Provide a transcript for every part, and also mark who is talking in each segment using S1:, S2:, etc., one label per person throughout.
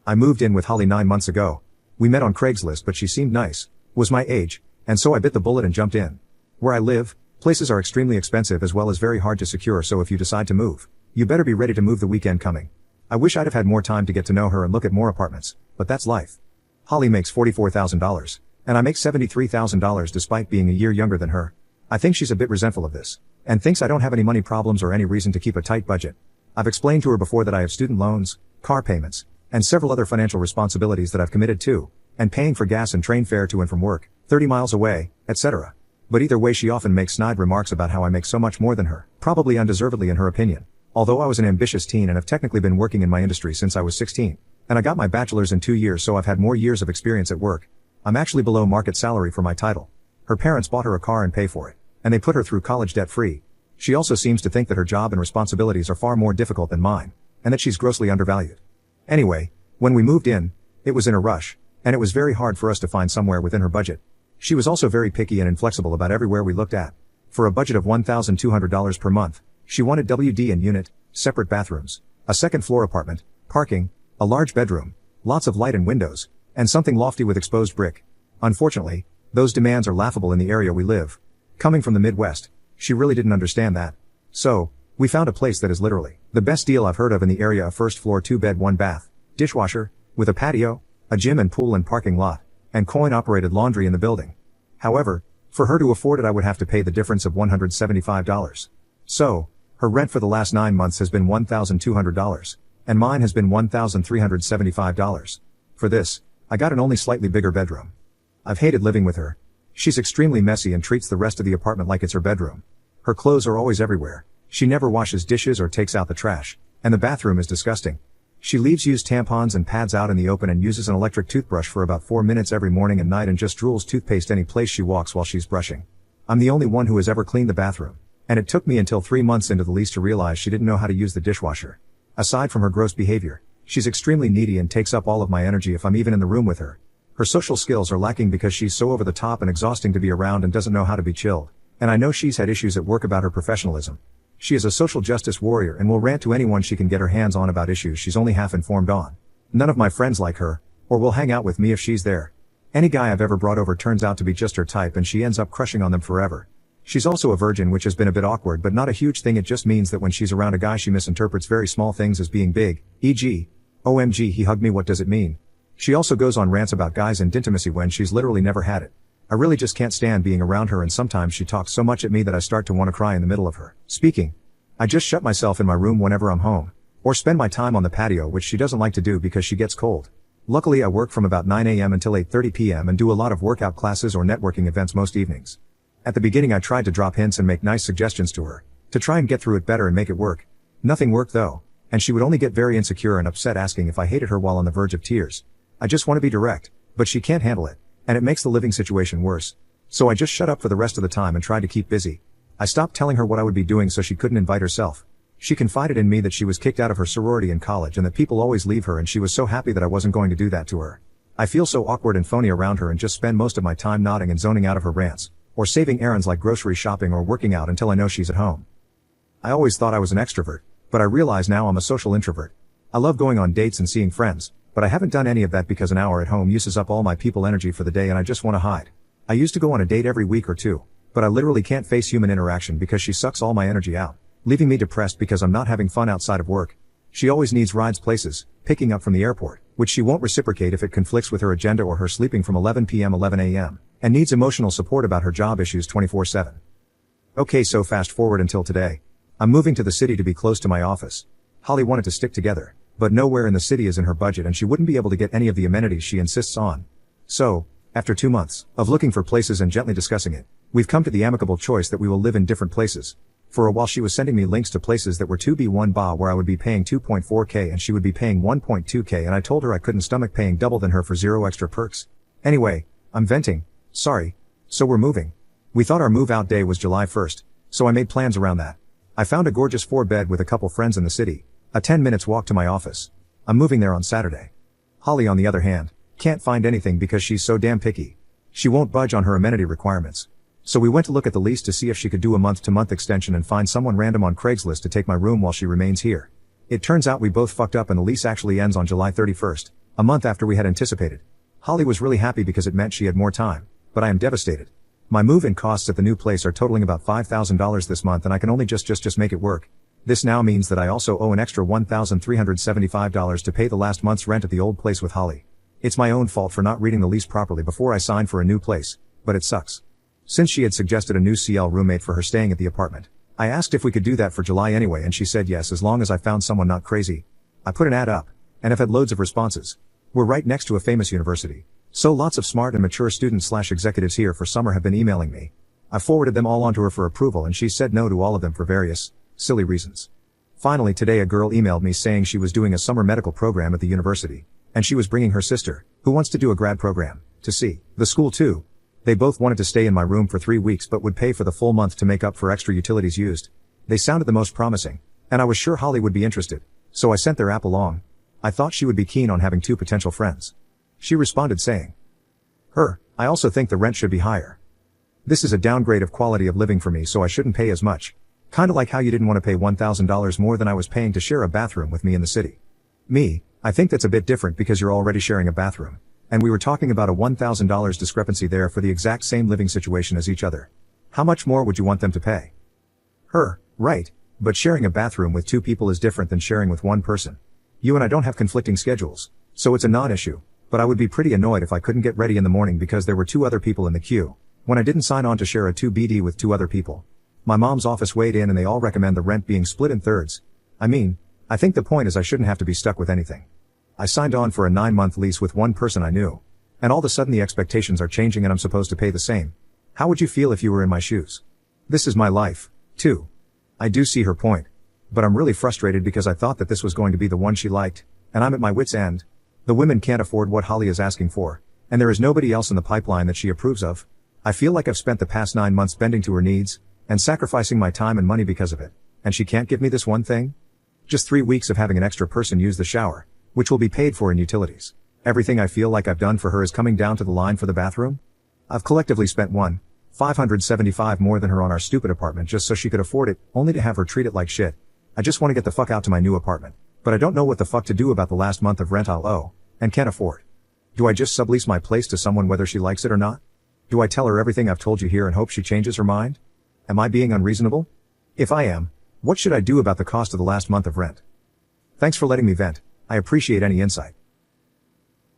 S1: I moved in with Holly 9 months ago. We met on Craigslist but she seemed nice, was my age, and so I bit the bullet and jumped in. Where I live, places are extremely expensive as well as very hard to secure, so if you decide to move, you better be ready to move the weekend coming. I wish I'd have had more time to get to know her and look at more apartments, but that's life. Holly makes $44,000, and I make $73,000 despite being a year younger than her. I think she's a bit resentful of this, and thinks I don't have any money problems or any reason to keep a tight budget. I've explained to her before that I have student loans, car payments, and several other financial responsibilities that I've committed to, and paying for gas and train fare to and from work, 30 miles away, etc. But either way she often makes snide remarks about how I make so much more than her, probably undeservedly in her opinion. Although I was an ambitious teen and have technically been working in my industry since I was 16, and I got my bachelor's in 2 years, so I've had more years of experience at work. I'm actually below market salary for my title. Her parents bought her a car and pay for it, and they put her through college debt free. She also seems to think that her job and responsibilities are far more difficult than mine, and that she's grossly undervalued. Anyway, when we moved in, it was in a rush, and it was very hard for us to find somewhere within her budget. She was also very picky and inflexible about everywhere we looked at. For a budget of $1,200 per month, she wanted WD and unit, separate bathrooms, a second floor apartment, parking, a large bedroom, lots of light and windows, and something lofty with exposed brick. Unfortunately, those demands are laughable in the area we live. Coming from the Midwest, she really didn't understand that. So, we found a place that is literally the best deal I've heard of in the area: a first floor 2-bed 1-bath, dishwasher, with a patio, a gym and pool and parking lot, and coin-operated laundry in the building. However, for her to afford it I would have to pay the difference of $175. So, her rent for the last 9 months has been $1,200, and mine has been $1,375. For this, I got an only slightly bigger bedroom. I've hated living with her. She's extremely messy and treats the rest of the apartment like it's her bedroom. Her clothes are always everywhere. She never washes dishes or takes out the trash, and the bathroom is disgusting. She leaves used tampons and pads out in the open and uses an electric toothbrush for about 4 minutes every morning and night and just drools toothpaste any place she walks while she's brushing. I'm the only one who has ever cleaned the bathroom, and it took me until 3 months into the lease to realize she didn't know how to use the dishwasher. Aside from her gross behavior, she's extremely needy and takes up all of my energy if I'm even in the room with her. Her social skills are lacking because she's so over the top and exhausting to be around and doesn't know how to be chilled. And I know she's had issues at work about her professionalism. She is a social justice warrior and will rant to anyone she can get her hands on about issues she's only half informed on. None of my friends like her, or will hang out with me if she's there. Any guy I've ever brought over turns out to be just her type and she ends up crushing on them forever. She's also a virgin, which has been a bit awkward but not a huge thing. It just means that when she's around a guy she misinterprets very small things as being big, e.g., OMG he hugged me, what does it mean? She also goes on rants about guys and intimacy when she's literally never had it. I really just can't stand being around her, and sometimes she talks so much at me that I start to want to cry in the middle of her speaking. I just shut myself in my room whenever I'm home, or spend my time on the patio, which she doesn't like to do because she gets cold. Luckily I work from about 9 a.m. until 8:30 p.m. and do a lot of workout classes or networking events most evenings. At the beginning I tried to drop hints and make nice suggestions to her, to try and get through it better and make it work. Nothing worked though, and she would only get very insecure and upset, asking if I hated her while on the verge of tears. I just want to be direct, but she can't handle it, and it makes the living situation worse. So I just shut up for the rest of the time and tried to keep busy. I stopped telling her what I would be doing so she couldn't invite herself. She confided in me that she was kicked out of her sorority in college and that people always leave her, and she was so happy that I wasn't going to do that to her. I feel so awkward and phony around her and just spend most of my time nodding and zoning out of her rants, or saving errands like grocery shopping or working out until I know she's at home. I always thought I was an extrovert, but I realize now I'm a social introvert. I love going on dates and seeing friends, but I haven't done any of that because an hour at home uses up all my people energy for the day and I just want to hide. I used to go on a date every week or two, but I literally can't face human interaction because she sucks all my energy out, leaving me depressed because I'm not having fun outside of work. She always needs rides places, picking up from the airport, which she won't reciprocate if it conflicts with her agenda or her sleeping from 11 p.m. 11 a.m., and needs emotional support about her job issues 24/7. Okay, so fast forward until today. I'm moving to the city to be close to my office. Holly wanted to stick together, but nowhere in the city is in her budget and she wouldn't be able to get any of the amenities she insists on. So, after 2 months of looking for places and gently discussing it, we've come to the amicable choice that we will live in different places. For a while she was sending me links to places that were 2B1 where I would be paying 2.4k and she would be paying 1.2k, and I told her I couldn't stomach paying double than her for 0 extra perks. Anyway, I'm venting. Sorry. So we're moving. We thought our move out day was July 1st, so I made plans around that. I found a gorgeous 4-bed with a couple friends in the city, a 10 minutes walk to my office. I'm moving there on Saturday. Holly, on the other hand, can't find anything because she's so damn picky. She won't budge on her amenity requirements. So we went to look at the lease to see if she could do a month-to-month extension and find someone random on Craigslist to take my room while she remains here. It turns out we both fucked up and the lease actually ends on July 31st. A month after we had anticipated. Holly was really happy because it meant she had more time, but I am devastated. My move-in costs at the new place are totaling about $5,000 this month and I can only just make it work. This now means that I also owe an extra $1,375 to pay the last month's rent at the old place with Holly. It's my own fault for not reading the lease properly before I signed for a new place, but it sucks. Since she had suggested a new CL roommate for her staying at the apartment, I asked if we could do that for July anyway and she said yes as long as I found someone not crazy. I put an ad up, and have had loads of responses. We're right next to a famous university, so lots of smart and mature students/executives here for summer have been emailing me. I forwarded them all onto her for approval and she said no to all of them for various, silly reasons. Finally today a girl emailed me saying she was doing a summer medical program at the university, and she was bringing her sister, who wants to do a grad program, to see the school too. They both wanted to stay in my room for 3 weeks but would pay for the full month to make up for extra utilities used. They sounded the most promising, and I was sure Holly would be interested, so I sent their app along. I thought she would be keen on having 2 potential friends. She responded saying, I also think the rent should be higher. This is a downgrade of quality of living for me so I shouldn't pay as much. Kinda like how you didn't want to pay $1,000 more than I was paying to share a bathroom with me in the city. I think that's a bit different because you're already sharing a bathroom. And we were talking about a $1,000 discrepancy there for the exact same living situation as each other. How much more would you want them to pay? Right, but sharing a bathroom with 2 people is different than sharing with 1 person. You and I don't have conflicting schedules, so it's a non-issue, but I would be pretty annoyed if I couldn't get ready in the morning because there were 2 other people in the queue, when I didn't sign on to share a 2BD with 2 other people. My mom's office weighed in and they all recommend the rent being split in thirds. I think the point is I shouldn't have to be stuck with anything. I signed on for a 9-month lease with 1 person I knew. And all of a sudden the expectations are changing and I'm supposed to pay the same. How would you feel if you were in my shoes? This is my life, too. I do see her point. But I'm really frustrated because I thought that this was going to be the one she liked, and I'm at my wit's end. The women can't afford what Holly is asking for, and there is nobody else in the pipeline that she approves of. I feel like I've spent the past 9 months bending to her needs, and sacrificing my time and money because of it, and she can't give me this one thing? Just 3 weeks of having an extra person use the shower, which will be paid for in utilities. Everything I feel like I've done for her is coming down to the line for the bathroom? I've collectively spent $575 more than her on our stupid apartment just so she could afford it, only to have her treat it like shit. I just want to get the fuck out to my new apartment, but I don't know what the fuck to do about the last month of rent I'll owe, and can't afford. Do I just sublease my place to someone whether she likes it or not? Do I tell her everything I've told you here and hope she changes her mind? Am I being unreasonable? If I am, what should I do about the cost of the last month of rent? Thanks for letting me vent. I appreciate any insight.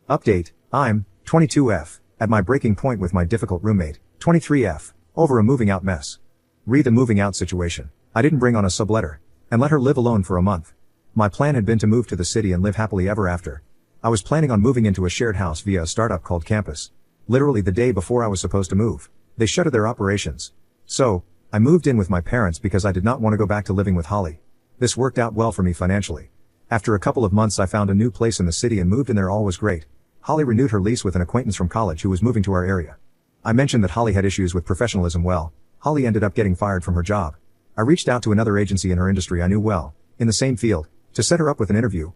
S1: Update, I'm 22F, at my breaking point with my difficult roommate, 23F, over a moving out mess. Re the moving out situation. I didn't bring on a subletter, and let her live alone for a month. My plan had been to move to the city and live happily ever after. I was planning on moving into a shared house via a startup called Campus. Literally the day before I was supposed to move, they shuttered their operations. So, I moved in with my parents because I did not want to go back to living with Holly. This worked out well for me financially. After a couple of months I found a new place in the city and moved in there. All was great. Holly renewed her lease with an acquaintance from college who was moving to our area. I mentioned that Holly had issues with professionalism. Well, Holly ended up getting fired from her job. I reached out to another agency in her industry I knew well, in the same field, to set her up with an interview,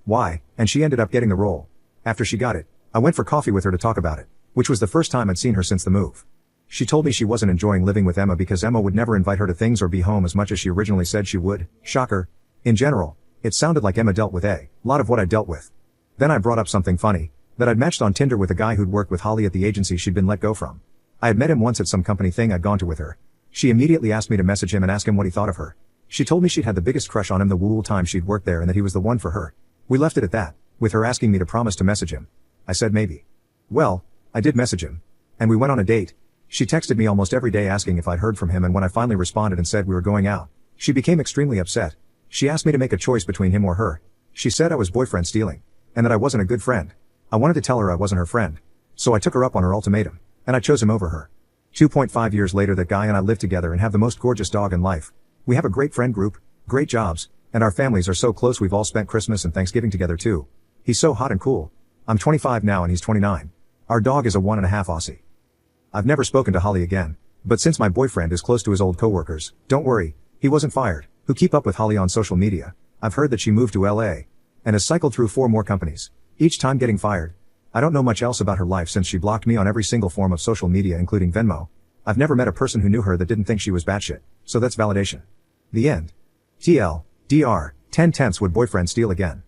S1: why, and she ended up getting the role. After she got it, I went for coffee with her to talk about it, which was the first time I'd seen her since the move. She told me she wasn't enjoying living with Emma because Emma would never invite her to things or be home as much as she originally said she would. Shocker. In general, it sounded like Emma dealt with a lot of what I dealt with. Then I brought up something funny, that I'd matched on Tinder with a guy who'd worked with Holly at the agency she'd been let go from. I had met him once at some company thing I'd gone to with her. She immediately asked me to message him and ask him what he thought of her. She told me she'd had the biggest crush on him the whole time she'd worked there and that he was the one for her. We left it at that, with her asking me to promise to message him. I said maybe. Well, I did message him. And we went on a date. She texted me almost every day asking if I'd heard from him, and when I finally responded and said we were going out, she became extremely upset. She asked me to make a choice between him or her. She said I was boyfriend stealing, and that I wasn't a good friend. I wanted to tell her I wasn't her friend. So I took her up on her ultimatum, and I chose him over her. 2.5 years later that guy and I live together and have the most gorgeous dog in life. We have a great friend group, great jobs, and our families are so close we've all spent Christmas and Thanksgiving together too. He's so hot and cool. I'm 25 now and he's 29. Our dog is a 1.5 Aussie. I've never spoken to Holly again, but since my boyfriend is close to his old coworkers, don't worry, he wasn't fired, who keep up with Holly on social media, I've heard that she moved to LA, and has cycled through 4 more companies, each time getting fired. I don't know much else about her life since she blocked me on every single form of social media including Venmo. I've never met a person who knew her that didn't think she was batshit, so that's validation. The end. TL, DR, 10/10 would boyfriend steal again?